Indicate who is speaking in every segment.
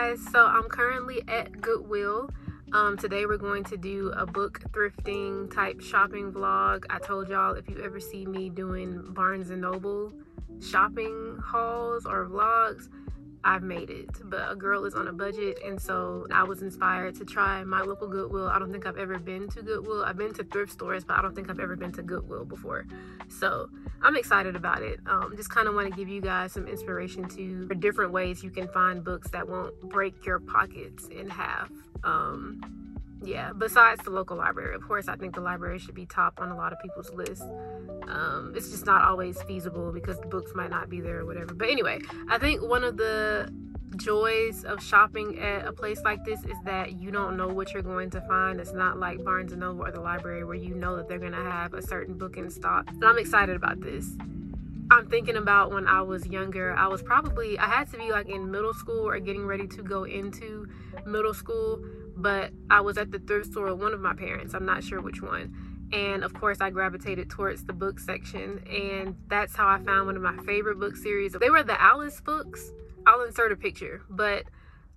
Speaker 1: guys, so I'm currently at Goodwill. Today we're going to do a book thrifting type shopping vlog. I told y'all if you ever see me doing Barnes & Noble shopping hauls or vlogs, I've made it. But a girl is on a budget, and so I was inspired to try my local Goodwill. I don't think I've ever been to Goodwill. I've been to thrift stores, but I don't think I've ever been to Goodwill before. So I'm excited about it. Just kind of want to give you guys some inspiration to different ways you can find books that won't break your pockets in half. Yeah, besides the local library. Of course, I think the library should be top on a lot of people's lists. It's just not always feasible because the books might not be there or whatever. But anyway, I think one of the joys of shopping at a place like this is that you don't know what you're going to find. It's not like Barnes & Noble or the library where you know that they're going to have a certain book in stock. And I'm excited about this. I'm thinking about when I was younger. I had to be like in middle school or getting ready to go into middle school, but I was at the thrift store with one of my parents. I'm not sure which one. And of course I gravitated towards the book section, and that's how I found one of my favorite book series. They were the Alice books. I'll insert a picture, but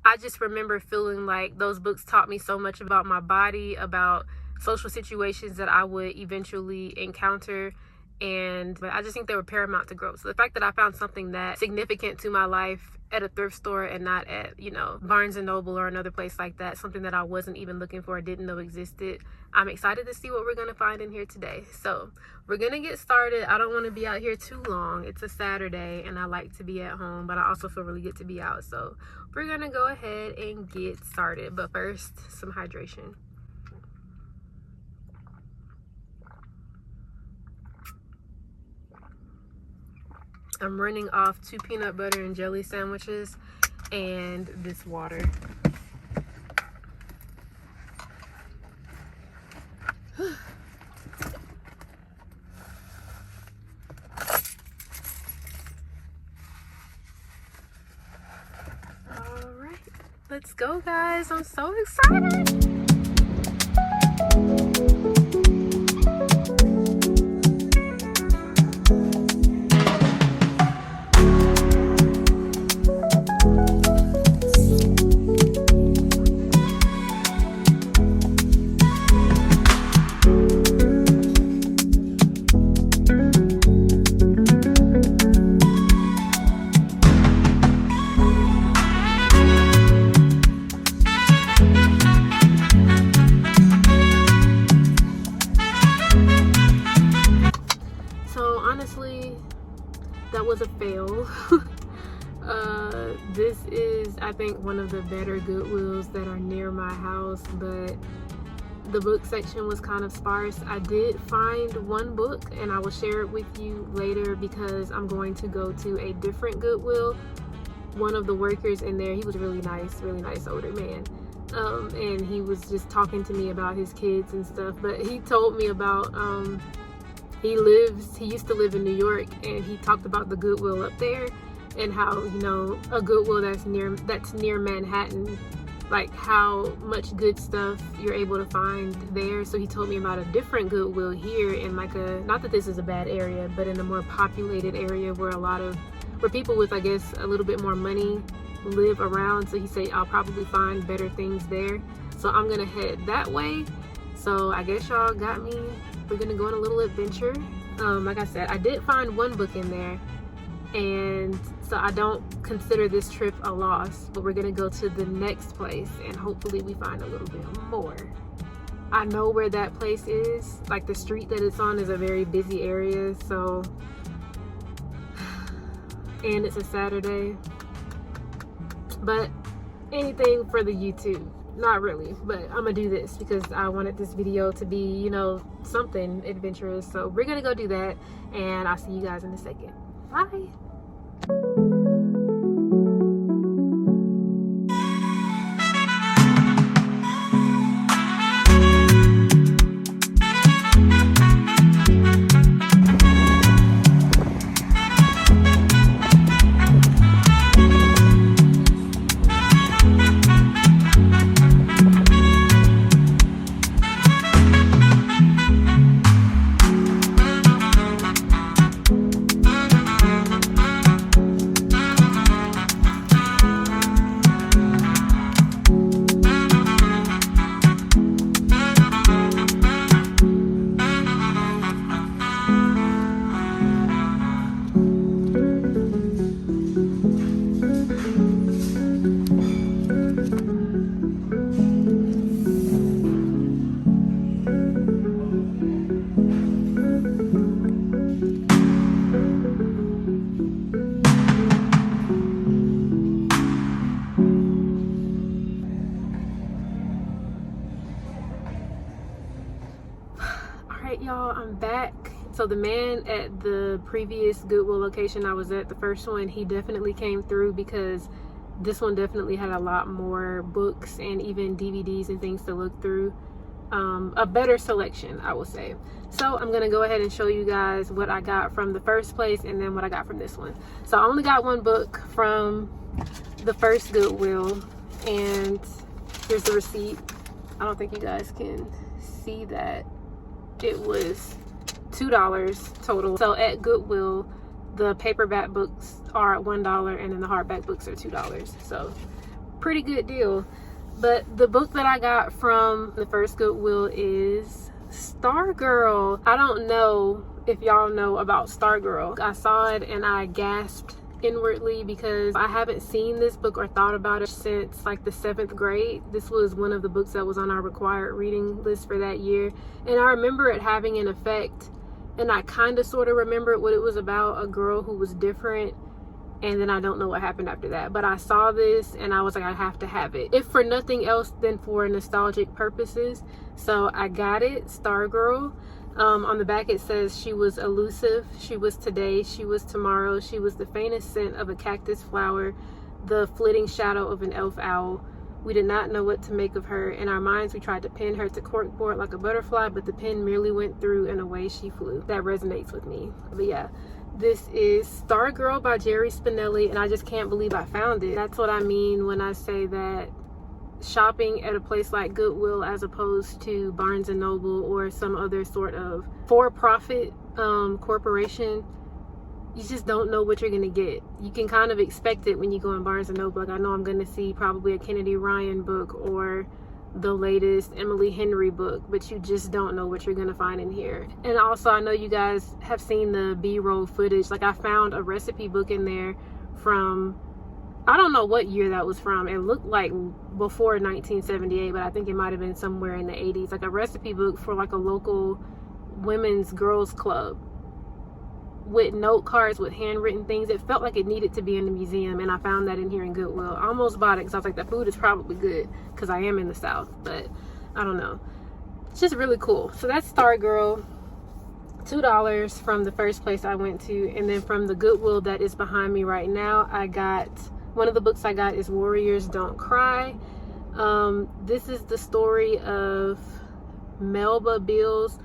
Speaker 1: I just remember feeling like those books taught me so much about my body, about social situations that I would eventually encounter. And I just think they were paramount to growth. So the fact that I found something that significant to my life at a thrift store and not at, you know, Barnes & Noble or another place like that, something that I wasn't even looking for, didn't know existed, I'm excited to see what we're going to find in here today. So we're going to get started. I don't want to be out here too long. It's a Saturday and I like to be at home, but I also feel really good to be out. So we're going to go ahead and get started. But first, some hydration. I'm running off 2 peanut butter and jelly sandwiches and this water. All right, let's go, guys. I'm so excited. That was a fail. This is, I think, one of the better Goodwills that are near my house, but the book section was kind of sparse. I did find one book and I will share it with you later because I'm going to go to a different Goodwill. One of the workers in there, he was really nice older man. And he was just talking to me about his kids and stuff, but he told me about he used to live in New York, and he talked about the Goodwill up there and how, you know, a Goodwill that's near Manhattan, like how much good stuff you're able to find there. So he told me about a different Goodwill here in like not that this is a bad area, but in a more populated area where people with, I guess, a little bit more money live around. So he said I'll probably find better things there. So I'm gonna head that way. So I guess y'all got me. We're gonna go on a little adventure. Like I said, I did find one book in there, and so I don't consider this trip a loss, but we're gonna go to the next place and hopefully we find a little bit more. I know where that place is. Like the street that it's on is a very busy area, so, and it's a Saturday, but anything for the YouTube. Not really, but I'm gonna do this because I wanted this video to be, you know, something adventurous. So we're gonna go do that, and I'll see you guys in a second. Bye. back. So the man at the previous Goodwill location I was at, the first one, he definitely came through because this one definitely had a lot more books and even DVDs and things to look through. A better selection, I will say. So I'm gonna go ahead and show you guys what I got from the first place and then what I got from this one. So I only got one book from the first Goodwill, and here's the receipt. I don't think you guys can see that. It was $2 total. So at Goodwill, the paperback books are $1 and then the hardback books are $2. So pretty good deal. But the book that I got from the first Goodwill is Stargirl. I don't know if y'all know about Stargirl. I saw it and I gasped inwardly because I haven't seen this book or thought about it since like the 7th grade. This was one of the books that was on our required reading list for that year. And I remember it having an effect, and I kind of sort of remembered what it was about, a girl who was different. And then I don't know what happened after that, but I saw this and I was like, I have to have it, if for nothing else than for nostalgic purposes. So I got it. Stargirl. On the back it says, she was elusive, she was today, she was tomorrow, she was the faintest scent of a cactus flower, the flitting shadow of an elf owl. We did not know what to make of her. In our minds we tried to pin her to corkboard like a butterfly, but the pin merely went through and away she flew. That resonates with me. But yeah, this is Stargirl by Jerry Spinelli, and I just can't believe I found it. That's what I mean when I say that shopping at a place like Goodwill as opposed to Barnes & Noble or some other sort of for-profit corporation, you just don't know what you're gonna get. You can kind of expect it when you go in Barnes & Noble. Like, I know I'm gonna see probably a Kennedy Ryan book or the latest Emily Henry book, but you just don't know what you're gonna find in here. And also, I know you guys have seen the B-roll footage. Like, I found a recipe book in there from, I don't know what year that was from. It looked like before 1978, but I think it might have been somewhere in the 80s. Like a recipe book for like a local women's girls club with note cards with handwritten things. It felt like it needed to be in the museum, and I found that in here in Goodwill. I almost bought it because I was like, that food is probably good because I am in the South, but I don't know. It's just really cool. So that's Stargirl. $2 from the first place I went to, and then from the Goodwill that is behind me right now, I got, one of the books I got is Warriors Don't Cry. This is the story of Melba Beals.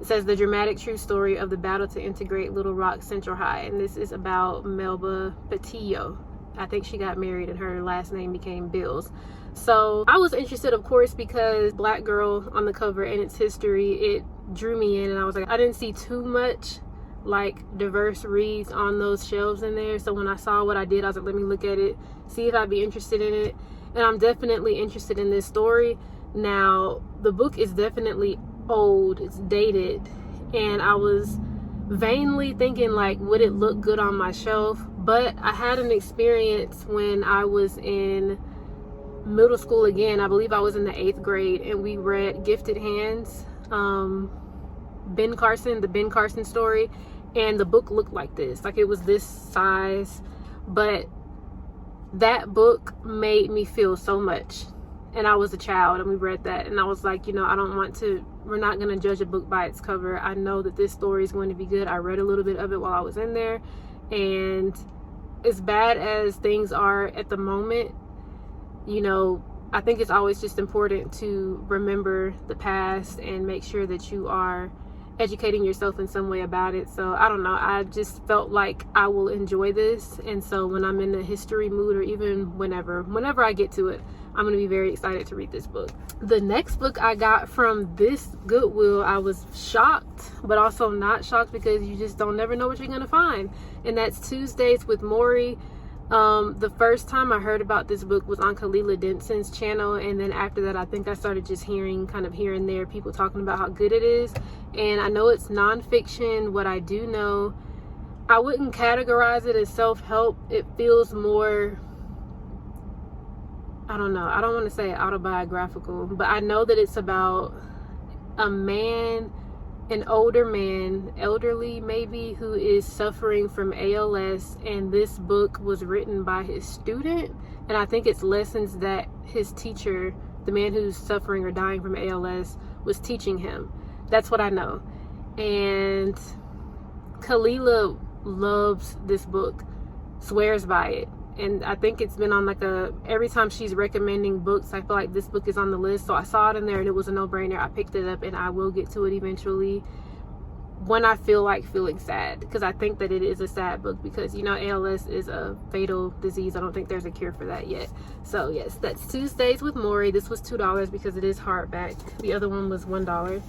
Speaker 1: It says the dramatic true story of the battle to integrate Little Rock Central High, and this is about Melba Patillo. I think she got married and her last name became Bills. So I was interested, of course, because Black girl on the cover and its history, it drew me in, and I was like, I didn't see too much like diverse reads on those shelves in there. So when I saw what I did, I was like, let me look at it, see if I'd be interested in it. And I'm definitely interested in this story. Now, the book is definitely old, it's dated, and I was vainly thinking like, would it look good on my shelf? But I had an experience when I was in middle school again. I believe I was in the 8th grade, and we read Gifted Hands, Ben Carson, the Ben Carson story, and the book looked like this. Like, it was this size, but that book made me feel so much. And I was a child, and we read that, and I was like, you know, I don't want to, we're not going to judge a book by its cover. I know that this story is going to be good. I read a little bit of it while I was in there, and as bad as things are at the moment, you know, I think it's always just important to remember the past and make sure that you are educating yourself in some way about it. So I don't know, I just felt like I will enjoy this, and so when I'm in a history mood, or even whenever I get to it, I'm going to be very excited to read this book. The next book I got from this Goodwill, I was shocked, but also not shocked, because you just don't never know what you're going to find. And that's Tuesdays with Maury. The first time I heard about this book was on Kalila Denson's channel, and then after that I think I started just hearing kind of here and there people talking about how good it is. And I know it's nonfiction. What I do know, I wouldn't categorize it as self-help. It feels more, I don't know, I don't want to say autobiographical, but I know that it's about a man, an older man, elderly maybe, who is suffering from ALS, and this book was written by his student, and I think it's lessons that his teacher, the man who's suffering or dying from ALS, was teaching him. That's what I know. and Kalila loves this book, swears by it. And I think it's been on like every time she's recommending books, I feel like this book is on the list. So I saw it in there and it was a no-brainer. I picked it up and I will get to it eventually when I feel like feeling sad, because I think that it is a sad book, because you know ALS is a fatal disease. I don't think there's a cure for that yet. So yes, that's Tuesdays with Maury. This was $2 because it is hardback. The other one was $1.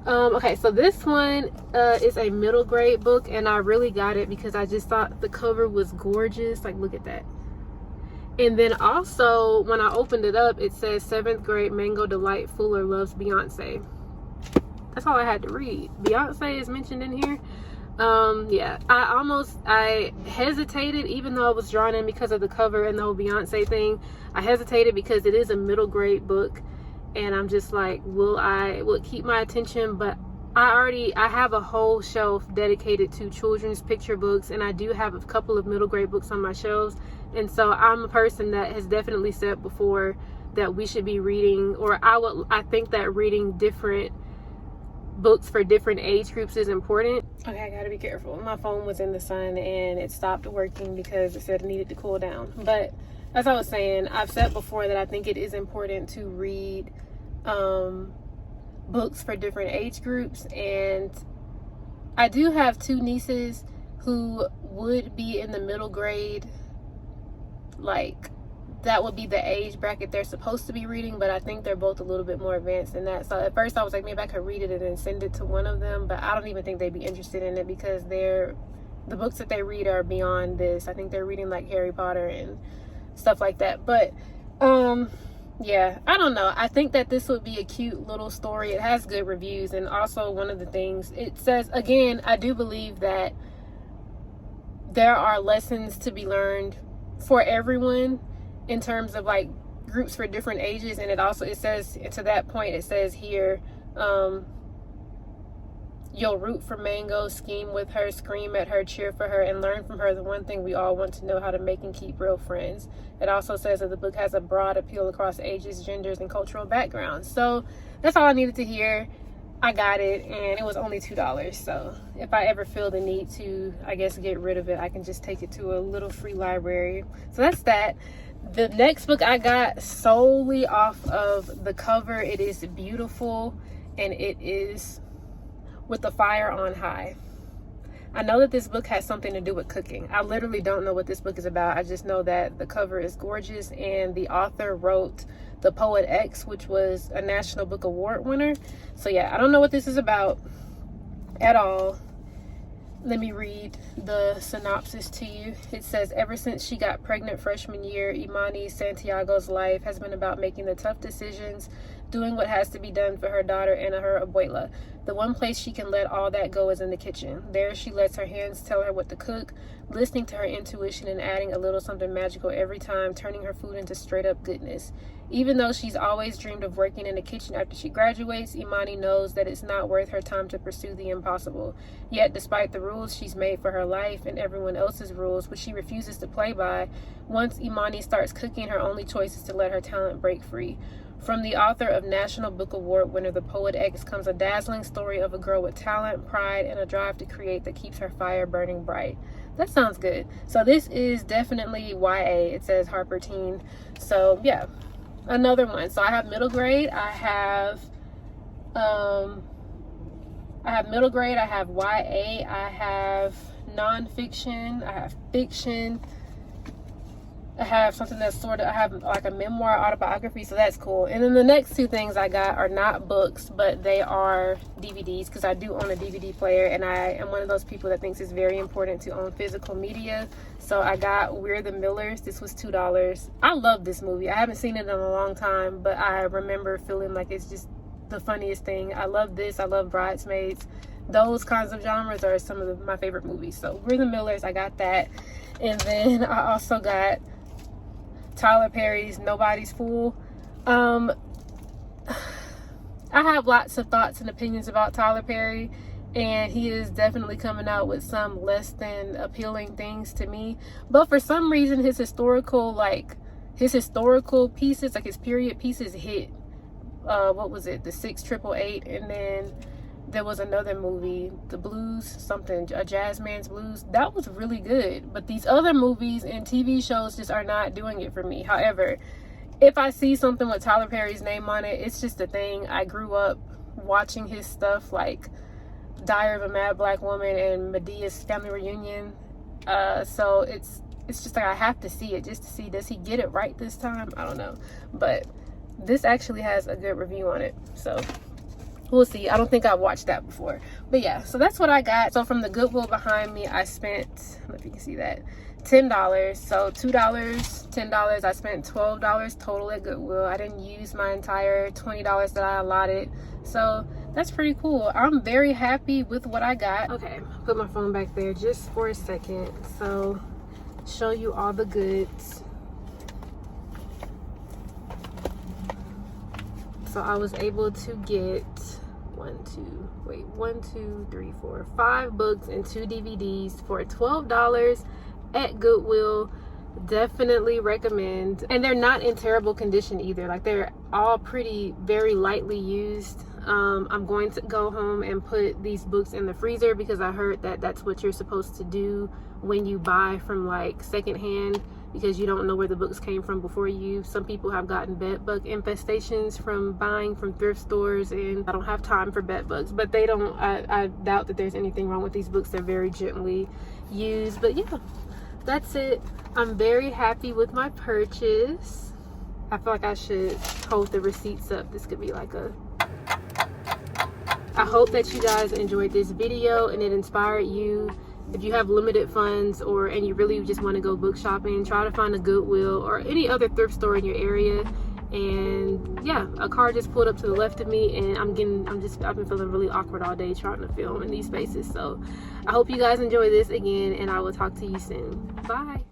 Speaker 1: Okay, so this one is a middle grade book, and I really got it because I just thought the cover was gorgeous. Like, look at that. And then also when I opened it up, it says 7th grade Mango Delight Fuller loves Beyonce. That's all I had to read. Beyonce is mentioned in here. Yeah, I hesitated, even though I was drawn in because of the cover and the whole Beyonce thing. I hesitated because it is a middle grade book, and I'm just like, will it keep my attention? But I have a whole shelf dedicated to children's picture books, and I do have a couple of middle grade books on my shelves. And so I'm a person that has definitely said before that we should be reading, or I think that reading different books for different age groups is important. Okay, I gotta be careful. My phone was in the sun and it stopped working because it said it needed to cool down. But as I was saying, I've said before that I think it is important to read books for different age groups, and I do have 2 nieces who would be in the middle grade. Like, that would be the age bracket they're supposed to be reading, but I think they're both a little bit more advanced than that. So at first I was like, maybe I could read it and then send it to one of them, but I don't even think they'd be interested in it because the books that they read are beyond this. I think they're reading like Harry Potter and stuff like that. But yeah, I don't know. I think that this would be a cute little story. It has good reviews, and also one of the things it says, again, I do believe that there are lessons to be learned for everyone in terms of like groups for different ages. And it says, to that point, it says here, you'll root for Mango, scheme with her, scream at her, cheer for her, and learn from her the one thing we all want to know: how to make and keep real friends. It also says that the book has a broad appeal across ages, genders, and cultural backgrounds. So that's all I needed to hear. I got it, and it was only $2. So if I ever feel the need to, I guess, get rid of it, I can just take it to a little free library. So that's that. The next book I got solely off of the cover. It is beautiful, and it is With the Fire on High. I know that this book has something to do with cooking. I literally don't know what this book is about. I just know that the cover is gorgeous, and the author wrote The Poet X, which was a National Book Award winner. So yeah, I don't know what this is about at all. Let me read the synopsis to you. It says, ever since she got pregnant freshman year, Imani Santiago's life has been about making the tough decisions, doing what has to be done for her daughter and her abuela. The one place she can let all that go is in the kitchen. There she lets her hands tell her what to cook, listening to her intuition and adding a little something magical every time, turning her food into straight up goodness. Even though she's always dreamed of working in the kitchen after she graduates, Imani knows that it's not worth her time to pursue the impossible. Yet, despite the rules she's made for her life and everyone else's rules, which she refuses to play by, once Imani starts cooking, her only choice is to let her talent break free. From the author of National Book Award winner The Poet X comes a dazzling story of a girl with talent, pride, and a drive to create that keeps her fire burning bright. That sounds good. So this is definitely YA. It says Harper Teen. So yeah, another one. So I have middle grade. I have middle grade. I have YA. I have nonfiction. I have fiction. I have something that's I have like a memoir autobiography, so that's cool. And then the next 2 things I got are not books, but they are DVDs, because I do own a DVD player, and I am one of those people that thinks it's very important to own physical media. So I got We're the Millers. This was $2. I love this movie. I haven't seen it in a long time, but I remember feeling like it's just the funniest thing. I love this. I love Bridesmaids. Those kinds of genres are some of my favorite movies. So We're the Millers, I got that. And then I also got Tyler Perry's Nobody's Fool. I have lots of thoughts and opinions about Tyler Perry, and he is definitely coming out with some less than appealing things to me. But for some reason, his historical pieces, like his period pieces, hit. What was it? The 6 888, and then there was another movie, The Blues, something, A Jazz Man's Blues. That was really good. But these other movies and TV shows just are not doing it for me. However, if I see something with Tyler Perry's name on it, it's just a thing. I grew up watching his stuff, like Diary of a Mad Black Woman and Medea's Family Reunion. So it's just like I have to see it just to see, does he get it right this time? I don't know. But this actually has a good review on it, so we'll see. I don't think I've watched that before. But yeah, so that's what I got. So from the Goodwill behind me, I spent, I don't know if you can see that, $10. So $2, $10. I spent $12 total at Goodwill. I didn't use my entire $20 that I allotted. So that's pretty cool. I'm very happy with what I got. Okay, put my phone back there just for a second. So show you all the goods. So I was able to get 5 books and 2 DVDs for $12 at Goodwill. Definitely recommend. And they're not in terrible condition either. Like, they're all very lightly used. I'm going to go home and put these books in the freezer because I heard that that's what you're supposed to do when you buy from like secondhand, because you don't know where the books came from before you. Some people have gotten bed bug infestations from buying from thrift stores, and I don't have time for bed bugs, but they don't, I doubt that there's anything wrong with these books. They're very gently used. But yeah, that's it. I'm very happy with my purchase. I feel like I should hold the receipts up. This could be like a, I hope that you guys enjoyed this video and it inspired you. If you have limited funds and you really just want to go book shopping, try to find a Goodwill or any other thrift store in your area. And yeah, a car just pulled up to the left of me, and I've been feeling really awkward all day trying to film in these spaces. So I hope you guys enjoy this again, and I will talk to you soon. Bye.